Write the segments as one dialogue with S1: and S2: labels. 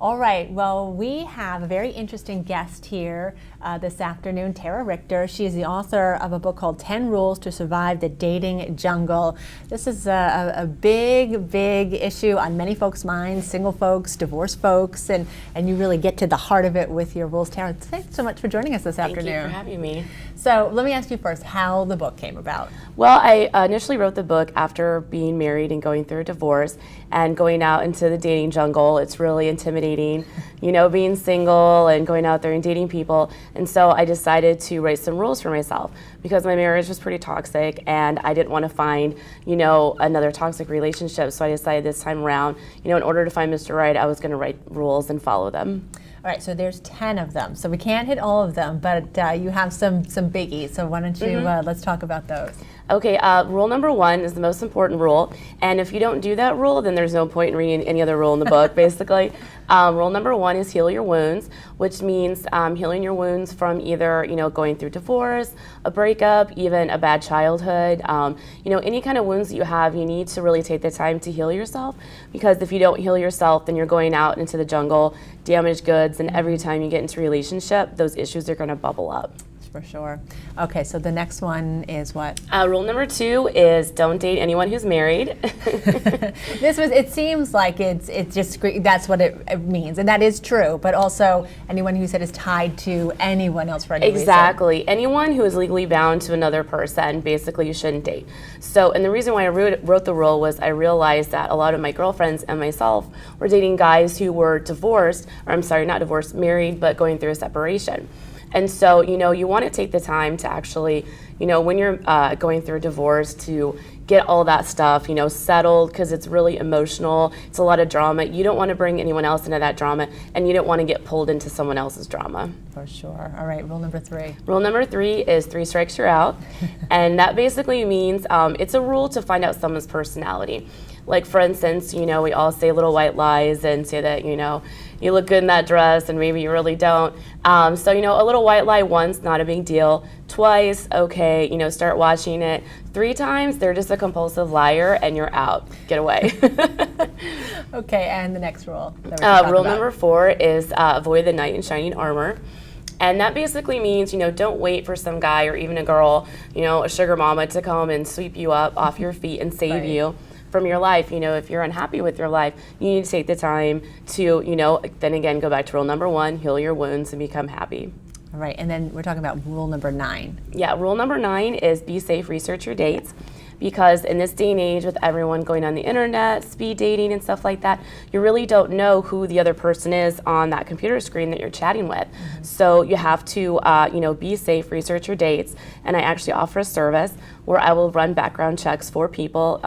S1: All right, well, we have a very interesting guest here this afternoon, Tara Richter. She is the author of a book called 10 Rules to Survive the Dating Jungle. This is a big, big issue on many folks' minds, single folks, divorced folks, and you really get to the heart of it with your rules. Tara, thanks so much for joining us this afternoon.
S2: Thank you for having me.
S1: So let me ask you first how the book came about.
S2: Well, I initially wrote the book after being married and going through a divorce and going out into the dating jungle. It's really intimidating, you know, being single and going out there and dating people. And so I decided to write some rules for myself because my marriage was pretty toxic and I didn't want to find, you know, another toxic relationship. So I decided this time around, you know, in order to find Mr. Right, I was going to write rules and follow them.
S1: All right, so there's 10 of them. So we can't hit all of them, but you have some biggies. So why don't you, let's talk about those.
S2: Okay, rule number 1 is the most important rule. And if you don't do that rule, then there's no point in reading any other rule in the book, basically. Rule number 1 is heal your wounds, which means healing your wounds from either, you know, going through divorce, a breakup, even a bad childhood. You know, any kind of wounds that you have, you need to really take the time to heal yourself, because if you don't heal yourself, then you're going out into the jungle, damaged goods, and every time you get into a relationship, those issues are going to bubble up.
S1: For sure. Okay, so the next one is what?
S2: Rule number 2 is don't date anyone who's married.
S1: It seems like it's just, that's what it means, and that is true, but also anyone who said is tied to anyone else for any reason.
S2: Exactly. Anyone who is legally bound to another person, basically you shouldn't date. So, and the reason why I wrote the rule was I realized that a lot of my girlfriends and myself were dating guys who were divorced, or I'm sorry, not divorced, married, but going through a separation. And so, you know, you want to take the time to actually, you know, when you're going through a divorce, to get all that stuff, you know, settled, because it's really emotional. It's a lot of drama. You don't want to bring anyone else into that drama, and you don't want to get pulled into someone else's drama.
S1: For sure. All right, rule number 3.
S2: Rule number 3 is 3 strikes, you're out. And that basically means it's a rule to find out someone's personality. Like, for instance, you know, we all say little white lies and say that, you know, you look good in that dress and maybe you really don't. So, you know, a little white lie once, not a big deal. Twice, okay, you know, start watching it. 3 times, they're just a compulsive liar and you're out. Get away.
S1: Okay, and the next rule.
S2: Rule number 4 is avoid the knight in shining armor. And that basically means, you know, don't wait for some guy or even a girl, you know, a sugar mama to come and sweep you up off your feet and save you from your life. You know, if you're unhappy with your life, you need to take the time to, you know, then again, go back to rule number 1, heal your wounds and become happy.
S1: All right, and then we're talking about rule number 9.
S2: Yeah, rule number 9 is be safe, research your dates. Because in this day and age, with everyone going on the internet, speed dating and stuff like that, you really don't know who the other person is on that computer screen that you're chatting with. So you have to, you know, be safe, research your dates. And I actually offer a service where I will run background checks for people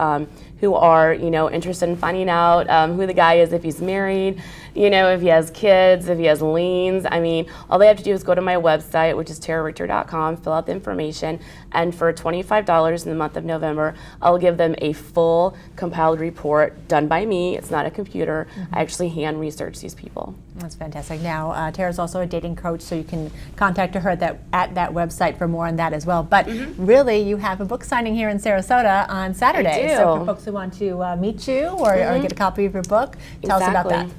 S2: who are, you know, interested in finding out who the guy is, if he's married, you know, if he has kids, if he has liens. I mean, all they have to do is go to my website, which is tararichter.com, fill out the information, and for $25 in the month of November, I'll give them a full compiled report done by me. It's not a computer. I actually hand research these people.
S1: That's fantastic. Now, Tara's also a dating coach, so you can contact her at that website for more on that as well. But really, you have a book signing here in Sarasota on Saturday.
S2: I do.
S1: So for folks who want to meet you or get a copy of your book, tell us about that.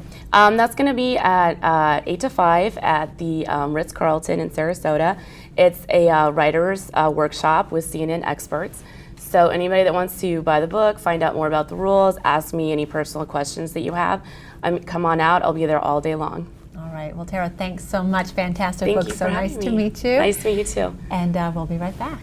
S2: That's going to be at 8 to 5 at the Ritz-Carlton in Sarasota. It's a writer's workshop with CNN experts. So anybody that wants to buy the book, find out more about the rules, ask me any personal questions that you have, come on out. I'll be there all day long.
S1: All right. Well, Tara, thanks so much. Fantastic
S2: Thank
S1: book.
S2: you
S1: so
S2: for
S1: nice
S2: having
S1: to
S2: me.
S1: meet you.
S2: Nice to meet you too.
S1: And we'll be right back.